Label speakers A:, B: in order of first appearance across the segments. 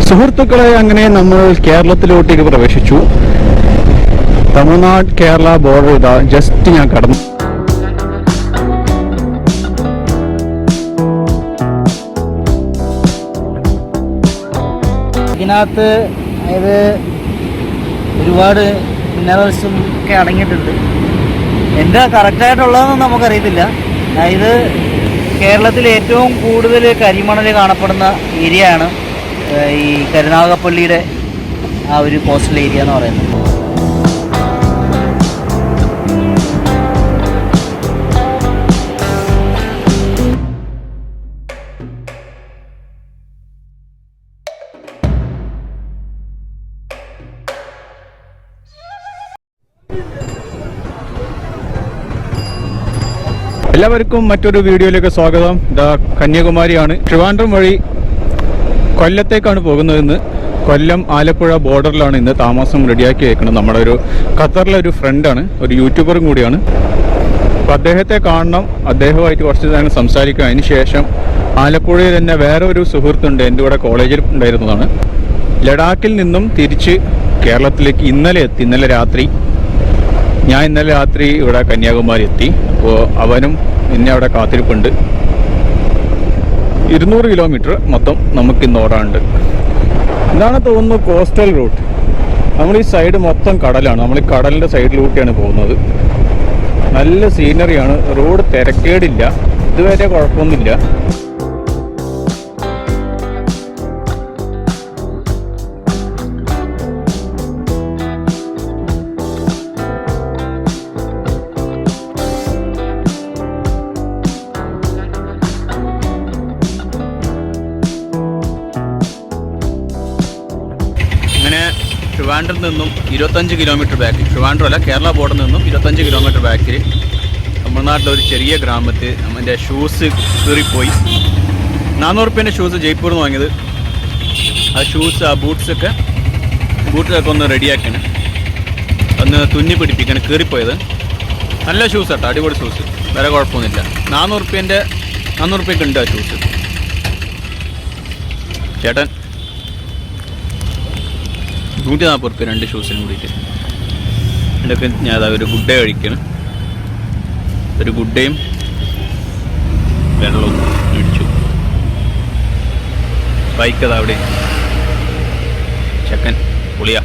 A: സുഹൃത്തുക്കളെ, അങ്ങനെ നമ്മൾ കേരളത്തിലോട്ടേക്ക് പ്രവേശിച്ചു. തമിഴ്നാട് കേരള ബോർഡർ ഇതാ ജസ്റ്റ് ഞാൻ കടന്നു.
B: ഇതിനകത്ത് അതായത് ഒരുപാട് മിനറൽസും ഒക്കെ അടങ്ങിയിട്ടുണ്ട്. എന്താ കറക്റ്റായിട്ടുള്ളതെന്ന് നമുക്കറിയത്തില്ല. അതായത് കേരളത്തിൽ ഏറ്റവും കൂടുതൽ കരിമണൽ കാണപ്പെടുന്ന ഏരിയ ആണ് ഈ കരുനാഗപ്പള്ളിയുടെ ആ ഒരു കോസ്റ്റൽ ഏരിയ എന്ന് പറയുന്നത്.
A: എല്ലാവർക്കും മറ്റൊരു വീഡിയോയിലേക്ക് സ്വാഗതം. ഇതാ കന്യാകുമാരിയാണ്. ട്രിവാൻഡ്രം വഴി കൊല്ലത്തേക്കാണ് പോകുന്നതെന്ന്. കൊല്ലം ആലപ്പുഴ ബോർഡറിലാണ് ഇന്ന് താമസം റെഡിയാക്കി വെക്കുന്നത്. നമ്മുടെ ഒരു ഖത്തറിലെ ഒരു ഫ്രണ്ടാണ്, ഒരു യൂട്യൂബറും കൂടിയാണ്. അപ്പോൾ അദ്ദേഹത്തെ കാണണം, അദ്ദേഹമായിട്ട് കുറച്ച് നേരം സംസാരിക്കുക. അതിന് ശേഷം ആലപ്പുഴയിൽ തന്നെ വേറെ ഒരു സുഹൃത്തുണ്ട്, എൻ്റെ കൂടെ കോളേജിൽ ഉണ്ടായിരുന്നതാണ്. ലഡാക്കിൽ നിന്നും തിരിച്ച് കേരളത്തിലേക്ക് ഇന്നലെ രാത്രി. ഞാൻ ഇന്നലെ രാത്രി ഇവിടെ കന്യാകുമാരി എത്തി. അപ്പോൾ അവനും എന്നെ അവിടെ കാത്തിരിപ്പുണ്ട്. 200 കിലോമീറ്റർ മൊത്തം നമുക്കിന്ന് ഓടാനുണ്ട്. ഇതാണ് തോന്നുന്നു കോസ്റ്റൽ റൂട്ട്. നമ്മൾ ഈ സൈഡ് മൊത്തം കടലാണ്. നമ്മൾ ഈ കടലിൻ്റെ സൈഡിലൂട്ടിയാണ് പോകുന്നത്. നല്ല സീനറിയാണ്. റോഡ് തിരക്കേടില്ല, ഇതുവരെ കുഴപ്പമൊന്നുമില്ല. ട്രിവാൻഡ്രത്തിൽ നിന്നും 25 കിലോമീറ്റർ ബാക്കിൽ, ട്രിവാൻഡ്രം അല്ല കേരള ബോർഡറിൽ നിന്നും 25 കിലോമീറ്റർ ബാക്കിൽ തമിഴ്നാട്ടിലെ ഒരു ചെറിയ ഗ്രാമത്തിൽ നമ്മുടെ ഷൂസ് കീറിപ്പോയി. 400 റുപ്യേൻ്റെ ഷൂസ് ജയ്പൂരിൽ നിന്ന് വാങ്ങിയത്. ആ ഷൂസ്, ആ ബൂട്ട്സൊക്കെ ഒന്ന് റെഡിയാക്കണം, ഒന്ന് തുന്നി പിടിപ്പിക്കണം. കീറിപ്പോയത് നല്ല ഷൂസ് കേട്ടോ, അടിപൊളി ഷൂസ്, വേറെ കുഴപ്പമൊന്നുമില്ല. 400 റുപ്യക്ക് ഉണ്ട് ആ ഷൂസ്. ചേട്ടൻ 140 റുപ്യ 2 ഷൂസിനും കൂടിയിട്ട്. ഇതൊക്കെ ഞാൻ അതാ ഒരു ഗുഡ് ഡേ കഴിക്കണം. ഒരു ഗുഡ് ഡേയും വെള്ളവും മേടിച്ചു. ബൈക്കതാ അവിടെ ചക്കൻ പൊളിയാ.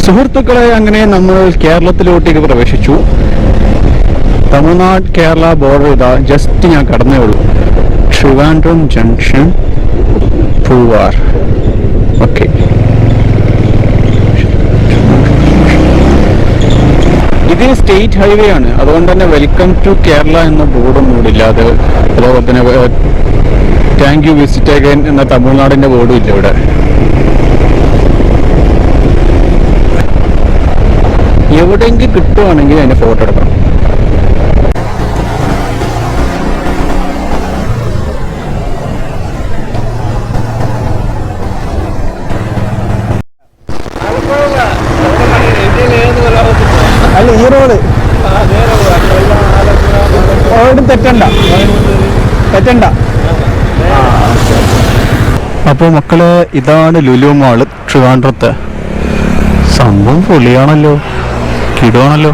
A: സുഹൃത്തുക്കളെ, അങ്ങനെ നമ്മൾ കേരളത്തിലോട്ടേക്ക് പ്രവേശിച്ചു. തമിഴ്നാട് കേരള ബോർഡർ ഇതാ ജസ്റ്റ് ഞാൻ കടന്നേ ഉള്ളൂ. ട്രിവാൻഡ്രം ജംഗ്ഷൻ, പൂവാർ. ഓക്കെ, ഇത് സ്റ്റേറ്റ് ഹൈവേ ആണ്. അതുകൊണ്ട് തന്നെ വെൽക്കം ടു കേരള എന്ന ബോർഡൊന്നും ഇവിടില്ല. അതുപോലെ തന്നെ താങ്ക് യു വിസിറ്റ് അഗൈൻ എന്ന തമിഴ്നാടിൻ്റെ ബോർഡും ഇല്ല ഇവിടെ. എവിടെയെങ്കിലും കിട്ടുവാണെങ്കിൽ അതിൻ്റെ ഫോട്ടോ എടുക്കണം. അല്ല, ഈ റോഡ് തെറ്റണ്ട. അപ്പോൾ മക്കളെ, ഇതാണ് ലുലു മാള് ട്രിവാൻഡ്രത്തെ. സംഭവം പൊളിയാണല്ലോ. കിടുവാണല്ലോ.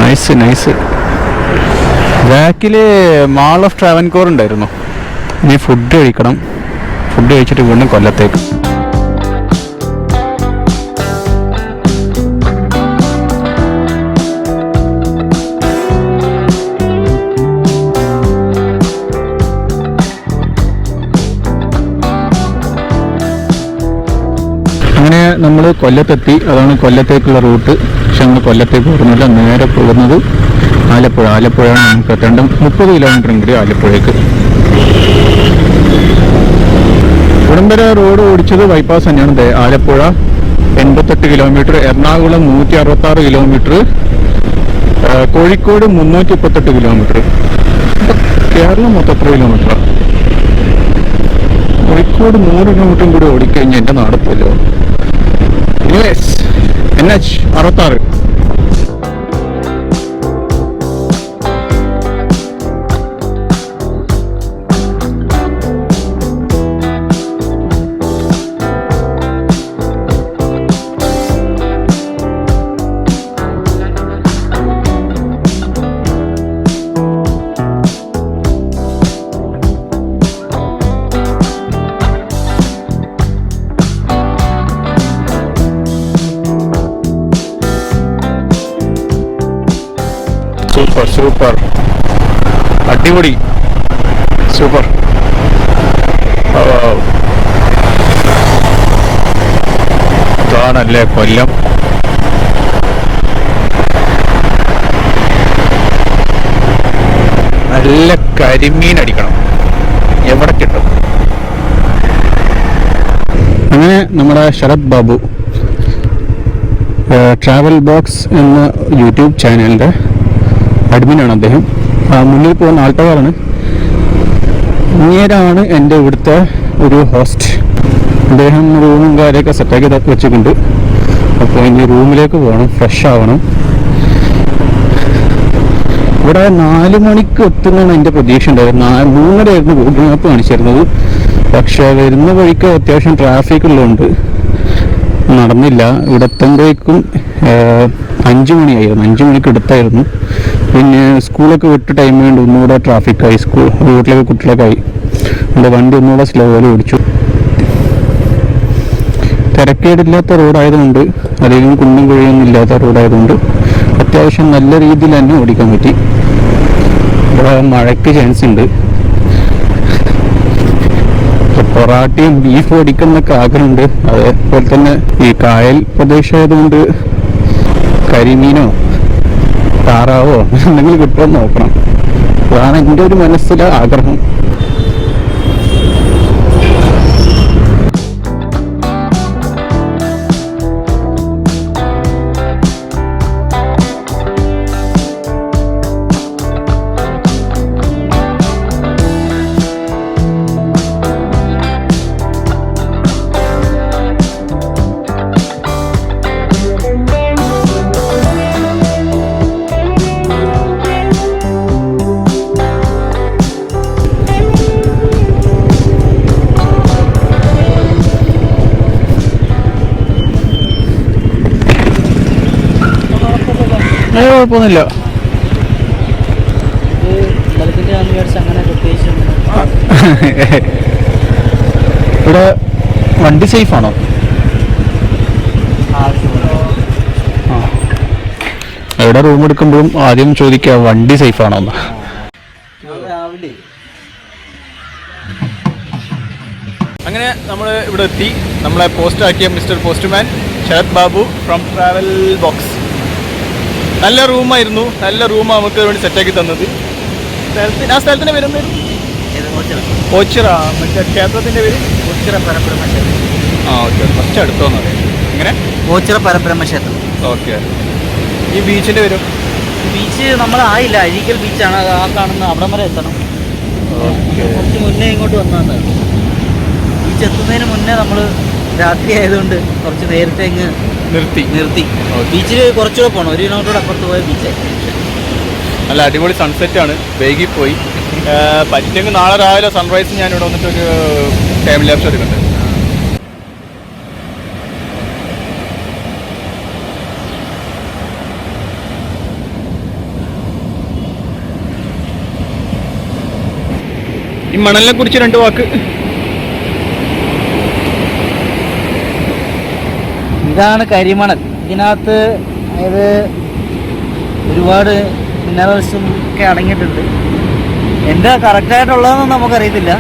A: Nice nice. ബാക്കില് മാൾ ഓഫ് ട്രാവൻകൂർ ഉണ്ടായിരുന്നു. ഇനി ഫുഡ് കഴിക്കണം. ഫുഡ് കഴിച്ചിട്ട് വീണ്ടും കൊല്ലത്തേക്ക്. അങ്ങനെ നമ്മൾ കൊല്ലത്തെത്തി. അതാണ് കൊല്ലത്തേക്കുള്ള റൂട്ട്. പക്ഷെ നമ്മൾ കൊല്ലത്തേക്ക് പോകുന്നില്ല, നേരെ പോകുന്നത് ആലപ്പുഴ. ആലപ്പുഴയാണ് നമുക്ക് എത്തേണ്ട. 30 കിലോമീറ്റർ ഉണ്ട് ആലപ്പുഴയ്ക്ക്. ഇവിടം വരെ റോഡ് ഓടിച്ചത് ബൈപ്പാസ് തന്നെയാണ്. Alappuzha 88 kilometre, Ernakulam 166 kilometre, Kozhikode 338 kilometre. Keralam മൊത്തം എത്ര കിലോമീറ്ററാണ്? കോഴിക്കോട് 100 കിലോമീറ്ററും കൂടി ഓടിക്കഴിഞ്ഞാൽ എൻ്റെ നാടത്തല്ലോ. NH 66. സൂപ്പർ സൂപ്പർ, അടിപൊളി, സൂപ്പർ. ഇതാണല്ലേ കൊല്ലം. നല്ല കരിമീൻ അടിക്കണം, എവിടെ കിട്ടും? അങ്ങനെ നമ്മുടെ ശരത് ബാബു ട്രാവൽ ബോക്സ് എന്ന യൂട്യൂബ് ചാനലിൻ്റെ അഡ്മിനാണ് അദ്ദേഹം. മുന്നിൽ പോകുന്ന ആൾട്ടവാറാണ്. ഇങ്ങേരാണ് എൻ്റെ ഇവിടുത്തെ ഒരു ഹോസ്റ്റ്. അദ്ദേഹം റൂമും കാര്യമൊക്കെ സെറ്റാക്കി വെച്ചിട്ടുണ്ട്. അപ്പോൾ ഇനി റൂമിലേക്ക് പോകണം, ഫ്രഷ് ആവണം. ഇവിടെ 4 മണിക്ക് എത്തുന്നതാണ് എൻ്റെ പ്രതീക്ഷ ഉണ്ടായിരുന്നത്. 3:30 ഗൂഗിൾ മാപ്പ് കാണിച്ചിരുന്നത്. പക്ഷേ വരുന്ന വഴിക്ക് അത്യാവശ്യം ട്രാഫിക് ഉള്ളതുകൊണ്ട് നടന്നില്ല. ഇവിടെ എത്തുമ്പോഴേക്കും 5 മണിയായിരുന്നു. 5 മണിക്ക് എടുത്തായിരുന്നു. പിന്നെ സ്കൂളൊക്കെ വിട്ട് ടൈം വേണ്ടി ഒന്നുകൂടെ ട്രാഫിക്കായി. സ്കൂൾ വീട്ടിലേക്ക് കുട്ടികളൊക്കെ ആയി. എൻ്റെ വണ്ടി ഒന്നുകൂടെ സ്ലോയിൽ ഓടിച്ചു. തിരക്കേടില്ലാത്ത റോഡായതുകൊണ്ട്, അധികം കുണ്ടും കുഴിയൊന്നും ഇല്ലാത്ത റോഡായതുകൊണ്ട് അത്യാവശ്യം നല്ല രീതിയിൽ തന്നെ ഓടിക്കാൻ പറ്റി. ഇവിടെ മഴയ്ക്ക് ചാൻസ് ഉണ്ട്. പൊറാട്ടയും ബീഫ് ഓടിക്കുന്നൊക്കെ ആഗ്രഹമുണ്ട്. അതേപോലെ തന്നെ ഈ കായൽ പ്രദേശമായതുകൊണ്ട് കരിമീനോ താറാവോ എന്തെങ്കിലും കിട്ടുമെന്ന് നോക്കണം. അതാണ് എൻ്റെ ഒരു മനസ്സിലെ ആഗ്രഹം. കുഴപ്പമൊന്നുമില്ല. ഇവിടെ വണ്ടി സേഫ് ആണോ? ഇവിടെ റൂം എടുക്കുമ്പോഴും ആദ്യം ചോദിക്കുക വണ്ടി സേഫ് ആണോ എന്ന്. അങ്ങനെ നമ്മൾ ഇവിടെ എത്തി. നമ്മളെ പോസ്റ്റ് ആക്കിയ mister postman Sarath Babu from travel box. നല്ല റൂമായിരുന്നു. നല്ല റൂം നമുക്ക് വേണ്ടി സെറ്റാക്കി തന്നത്. ആ സ്ഥലത്തിൻ്റെ പേര് എന്തായിരുന്നു? ഓച്ചിറ. മറ്റേ ക്ഷേത്രത്തിൻ്റെ പേര്
B: ഓച്ചിറ പരബ്രഹ്മ ക്ഷേത്രം.
A: ആ ഓക്കെ, ഫസ്റ്റ് അടുത്തോന്ന് പറയാം. എങ്ങനെ?
B: ഓച്ചിറ പരബ്രഹ്മ ക്ഷേത്രം.
A: ഓക്കെ. ഈ ബീച്ചിൻ്റെ പേരും?
B: ബീച്ച് നമ്മളായില്ല, അഴീക്കൽ ബീച്ചാണ്. ആ കാണുന്ന അവിടം വരെ എത്തണം. കുറച്ച് മുന്നേ ഇങ്ങോട്ട് വന്നതാണ്. ബീച്ച് എത്തുന്നതിന് മുന്നേ നമ്മൾ രാത്രി ആയതുകൊണ്ട് കുറച്ച് നേരത്തെ അങ്ങ് നിർത്തി. ബീച്ചിൽ കുറച്ചുകൂടെ പോകണം, 1 കിലോമീറ്റർ അപ്പുറത്ത് പോയ ബീച്ചായി.
A: നല്ല അടിപൊളി സൺസെറ്റാണ്. വൈകിപ്പോയി. പറ്റുമെങ്കിൽ നാളെ രാവിലെ സൺറൈസ് ഞാൻ ഇവിടെ വന്നിട്ടൊരു ടൈം ലാപ്സ് എടുക്കുന്നുണ്ട്. ഈ മണലിനെ കുറിച്ച് 2 വാക്ക്.
B: ഇതാണ് കരിമണൽ. ഇതിനകത്ത് അതായത് ഒരുപാട് മിനറൽസും ഒക്കെ അടങ്ങിയിട്ടുണ്ട്. എന്താ കറക്റ്റായിട്ടുള്ളതെന്ന് നമുക്കറിയത്തില്ല.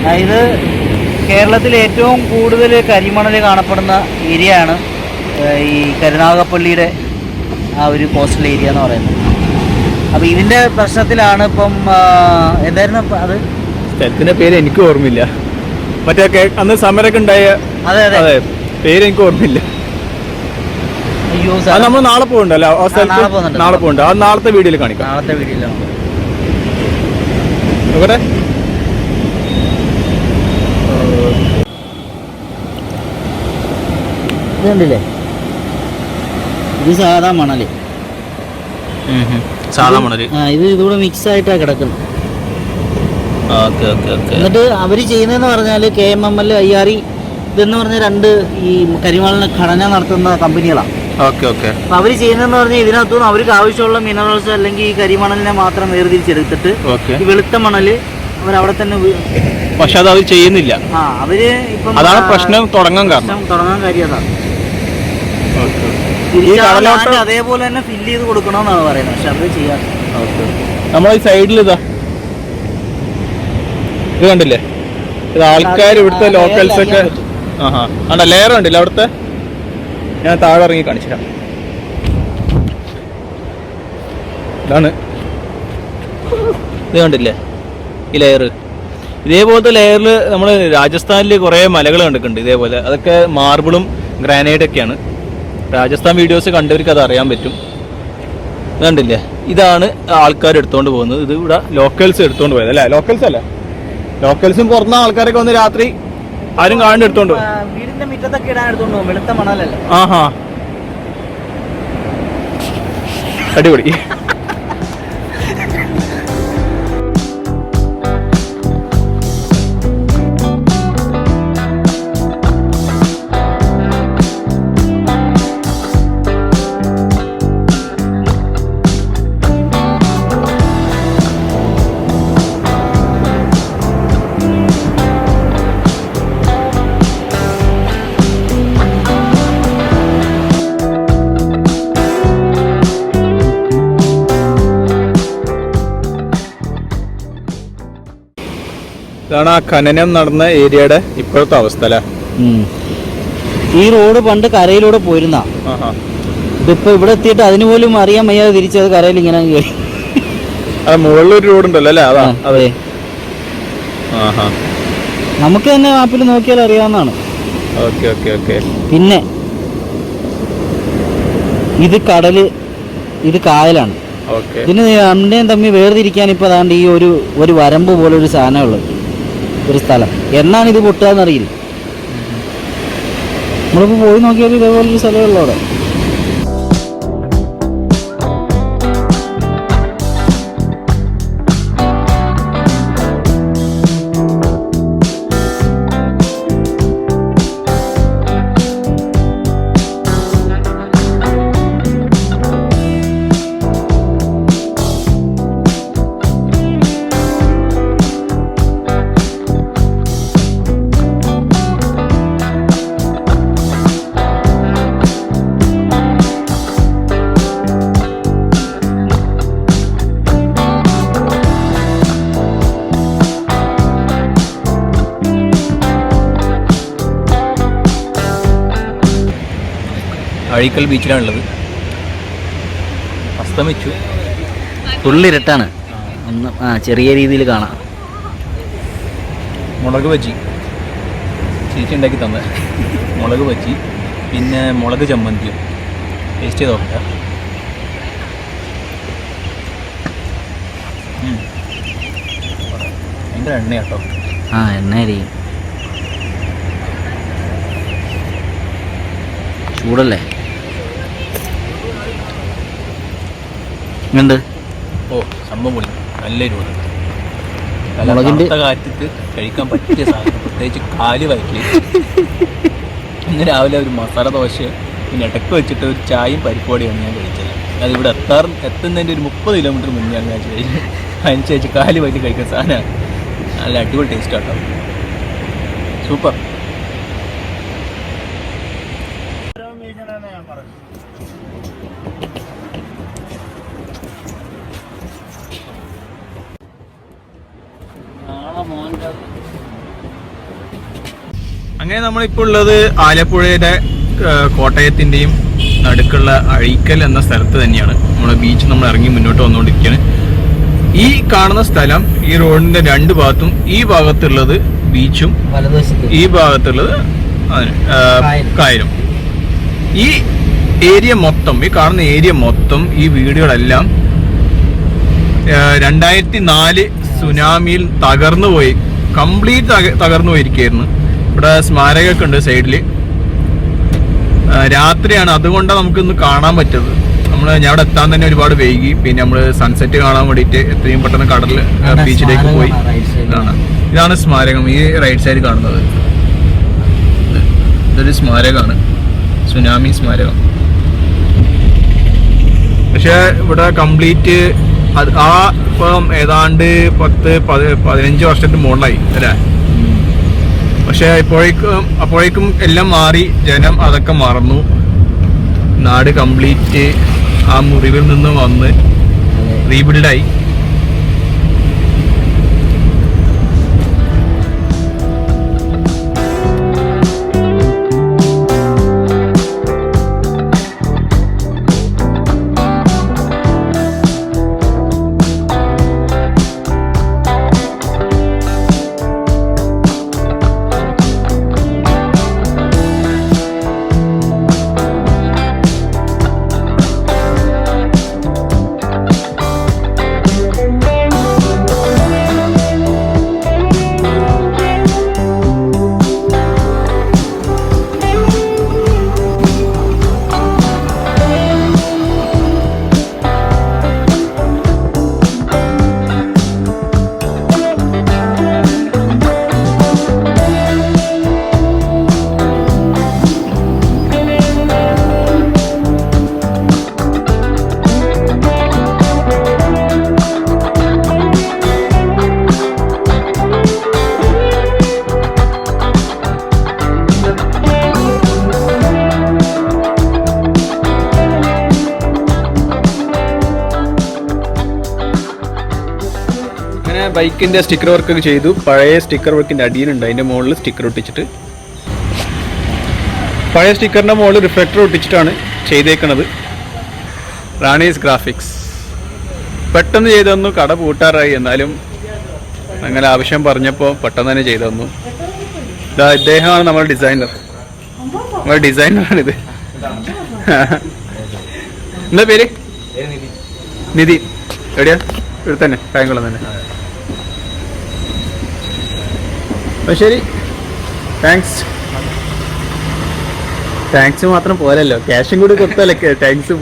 B: അതായത് കേരളത്തിൽ ഏറ്റവും കൂടുതൽ കരിമണൽ കാണപ്പെടുന്ന ഏരിയ ആണ് ഈ കരുനാഗപ്പള്ളിയുടെ ആ ഒരു കോസ്റ്റൽ ഏരിയ എന്ന് പറയുന്നത്. അപ്പോൾ ഇതിൻ്റെ പ്രശ്നത്തിലാണ് ഇപ്പം എന്തായിരുന്നു അത്
A: സ്ഥലത്തിന്റെ പേര് എനിക്ക് ഓർമ്മയില്ല. മറ്റേ അന്ന് സമരമൊക്കെ ഉണ്ടായ
B: അതെ അതെ
A: അതെ പേര് എനിക്ക് ഓർമ്മയില്ല.
B: അയ്യോ
A: അത് നമ്മൾ നാളെ പോകണ്ടല്ലോ ആ സ്ഥലത്ത്. നാളെ പോകണ്ട. അത് നാളത്തെ വീഡിയോയിൽ കാണിക്കാം.
B: നാളത്തെ വീഡിയോയിലാണ്
A: നോക്കട്ടെ.
B: ഇത് കണ്ടില്ലേ, ഇത് സാധാ മണല്.
A: സാധാ മണല്.
B: ഇത് ഇതുകൂടെ മിക്സ് ആയിട്ടാണ് കിടക്കുന്നത്.
A: Okay okay okay.
B: എന്നിട്ട് അവർ ചെയ്യുന്നതെന്ന് പറഞ്ഞാൽ KMML IRE ഇതെന്ന് പറഞ്ഞ 2 ഈ കരിമണലിന് ഘടന നടത്തുന്ന കമ്പനികളാണ്.
A: Okay okay.
B: അപ്പോൾ അവർ ചെയ്യുന്നതെന്ന് പറഞ്ഞാൽ ഇതിനകത്തുനിന്ന് അവർക്ക് ആവശ്യമുള്ള മിനറൽസ് അല്ലെങ്കിൽ ഈ കരിമണലിനെ മാത്രം വേർതിരിച്ചെടുത്തിട്ട് ഈ വെളുത്ത മണല് അവരവിടെ തന്നെ
A: പക്ഷെ അത് അവർ ചെയ്യുന്നില്ല.
B: അവര് ഇപ്പം
A: അതാണ് പ്രശ്നം തുടങ്ങാൻ കാരണം.
B: കാര്യം അതാണ്. അതേപോലെ തന്നെ ഫില്ല് ചെയ്ത് കൊടുക്കണമെന്നാണ് പറയുന്നത്. പക്ഷെ അത് ചെയ്യാം.
A: നമ്മൾ ഈ സൈഡിൽ ഇത് കണ്ടില്ലേ, ഇത് ആൾക്കാർ ഇവിടുത്തെ ലോക്കൽസ് ഒക്കെ ആണ്ടാ ലെയർ കണ്ടില്ല അവിടുത്തെ. ഞാൻ താഴെ ഇറങ്ങി കാണിച്ചുതരാം. ഇതാണ് ഇത് കണ്ടില്ലേ ഈ ലെയർ. ഇതേപോലത്തെ ലെയറിൽ നമ്മൾ രാജസ്ഥാനിൽ കുറേ മലകൾ കണ്ടിട്ടുണ്ട് ഇതേപോലെ. അതൊക്കെ മാർബിളും ഗ്രാനൈറ്റൊക്കെയാണ്. രാജസ്ഥാൻ വീഡിയോസ് കണ്ടവർക്ക് അത് അറിയാൻ പറ്റും. ഇത് കണ്ടില്ലേ, ഇതാണ് ആൾക്കാർ എടുത്തുകൊണ്ട് പോകുന്നത്. ഇത് ഇവിടെ ലോക്കൽസ് എടുത്തുകൊണ്ട് പോയത് അല്ലേ? ലോക്കൽസ് അല്ല, ലോക്കൽസും പുറന്ന ആൾക്കാരൊക്കെ വന്ന് രാത്രി ആരും കാണാണ്ട് എടുത്തോണ്ട് പോകും.
B: വീടിന്റെ മുറ്റത്തൊക്കെ ഇടാൻ എടുത്തോണ്ട് പോകും. വെളുത്ത മണലല്ലേ.
A: ആഹാ, അടിപൊളി. ഇതാണ് ആ ഖനനം നടന്ന ഏരിയയുടെ ഇപ്പോഴത്തെ അവസ്ഥ അല്ലേ?
B: ഈ റോഡ് പണ്ട് കരയിലൂടെ പോയിരുന്ന, ഇതിപ്പോ ഇവിടെ എത്തിയിട്ട് അതിന് പോലും അറിയാൻ വയ്യാതെ തിരിച്ചത് കരയിൽ ഇങ്ങനെ കയറി.
A: മുകളിലൊരു റോഡ് ഉണ്ടല്ലോ അല്ലേ? അതാ അതെ.
B: നമുക്ക് തന്നെ മാപ്പിൽ നോക്കിയാൽ അറിയാവുന്നതാണ്.
A: Okay okay okay.
B: പിന്നെ ഇത് കടല്, ഇത് കായലാണ്. ഇതിന് രണ്ടിനെയും തമ്മിൽ വേർതിരിക്കാൻ ഇപ്പൊ അതാണ്ട് ഈ ഒരു വരമ്പ് പോലെ ഒരു സാധനമുള്ളത് ഒരു സ്ഥലം. എന്നാണ് ഇത് പൊട്ടുകയെന്നറിയില്ല. നമ്മളിപ്പോൾ പോയി നോക്കിയാൽ ഇതേപോലൊരു സ്ഥലമുള്ള അവിടെ.
A: അഴീക്കൽ ബീച്ചിലാണുള്ളത്. അസ്തമിച്ചു.
B: തുള്ളിരട്ടാണ്. ഒന്ന് ചെറിയ രീതിയിൽ കാണാം.
A: മുളക് ബജി ചേച്ചി ഉണ്ടാക്കി തന്നെ. മുളക് ബജി, പിന്നെ മുളക് ചമ്മന്തിയും. ടേസ്റ്റ് ചെയ്ത് നോക്കട്ടെ. ഭയങ്കര എണ്ണയാട്ടോ.
B: എണ്ണയായിരിക്കും. ചൂടല്ലേ? ഉണ്ട്.
A: ഓ സംഭവം പൊളി. നല്ലൊരു
B: മുളകിൻ്റെ
A: കാറ്റത്ത് കഴിക്കാൻ പറ്റിയ സാധനം. പ്രത്യേകിച്ച് കാല് വയറ്റിൽ. ഇന്ന് രാവിലെ ഒരു മസാല ദോശ പിന്നെ ഇടയ്ക്ക് വെച്ചിട്ട് ഒരു ചായയും പരിപ്പോടിയാണ് ഞാൻ കഴിച്ചത്. അതിവിടെ എത്തുന്നതിൻ്റെ ഒരു 30 കിലോമീറ്റർ മുന്നെയാണ് ഞാൻ കഴിച്ചത്. അതിന് ശേഷം കാല് വയറ്റി കഴിക്കുന്ന സാധനമാണ്. നല്ല അടിപൊളി ടേസ്റ്റ് ആട്ടോ, സൂപ്പർ. അങ്ങനെ നമ്മളിപ്പോൾ ഉള്ളത് ആലപ്പുഴയുടെ കോട്ടയത്തിൻ്റെയും നടുക്കുള്ള അഴീക്കൽ എന്ന സ്ഥലത്ത് തന്നെയാണ്. നമ്മുടെ ബീച്ച് നമ്മൾ ഇറങ്ങി മുന്നോട്ട് വന്നുകൊണ്ടിരിക്കുകയാണ്. ഈ കാണുന്ന സ്ഥലം, ഈ റോഡിന്റെ രണ്ട് ഭാഗത്തും, ഈ ഭാഗത്തുള്ളത് ബീച്ചും ഈ ഭാഗത്തുള്ളത് കായലും. ഈ ഏരിയ മൊത്തം, ഈ കാണുന്ന ഏരിയ മൊത്തം, ഈ വീടുകളെല്ലാം 2004 സുനാമിയിൽ തകർന്നു പോയി, കംപ്ലീറ്റ് തകർന്നു പോയിരിക്കുകയായിരുന്നു. ഇവിടെ സ്മാരകമൊക്കെ ഉണ്ട് സൈഡിൽ. രാത്രിയാണ്, അതുകൊണ്ടാണ് നമുക്കിന്ന് കാണാൻ പറ്റത്. ഞാൻ അവിടെ എത്താൻ തന്നെ ഒരുപാട് വൈകി. പിന്നെ നമ്മൾ സൺസെറ്റ് കാണാൻ വേണ്ടിയിട്ട് എത്രയും പെട്ടെന്ന് കടലിൽ ബീച്ചിലേക്ക് പോയി. ഇതാണ് സ്മാരകം, ഈ റൈറ്റ് സൈഡ് കാണുന്നത്. ഇതൊരു സ്മാരകമാണ്, സുനാമി സ്മാരകം. പക്ഷെ ഇവിടെ കംപ്ലീറ്റ് ഇപ്പം ഏതാണ്ട് 10-15 വർഷത്തിന് മുകളിലായി അല്ലേ. പക്ഷെ അപ്പോഴേക്കും എല്ലാം മാറി, ജനം അതൊക്കെ മറന്നു. നാട് കംപ്ലീറ്റ് ആ മുറിവിൽ നിന്ന് വന്ന് റീബിൽഡായി. ബൈക്കിന്റെ സ്റ്റിക്കർ വർക്കൊക്കെ ചെയ്തു. പഴയ സ്റ്റിക്കർ വർക്കിന്റെ അടിയിലുണ്ട്, അതിന്റെ മുകളിൽ സ്റ്റിക്കർ ഒട്ടിച്ചിട്ട്, പഴയ സ്റ്റിക്കറിന്റെ മുകളിൽ റിഫ്ലക്ടർ ഒട്ടിച്ചിട്ടാണ് ചെയ്തേക്കണത്. റാണീസ് ഗ്രാഫിക്സ് പെട്ടെന്ന് ചെയ്തു തന്നു. കട പൂട്ടാറായി, എന്നാലും അങ്ങനെ ആവശ്യം പറഞ്ഞപ്പോൾ പെട്ടെന്ന് തന്നെ ചെയ്തു തന്നു. ഇദ്ദേഹമാണ് നമ്മുടെ ഡിസൈനർ. നമ്മുടെ ഡിസൈനറാണിത്. എന്താ പേര്? നിധി. എവിടെയാ? ഇവിടെ തന്നെ, കായംകുളം തന്നെ. അപ്പോൾ ശരി, താങ്ക്സ് മാത്രം പോരല്ലോ, ക്യാഷും കൂടി കൊടുത്താലേ താങ്ക്സ്.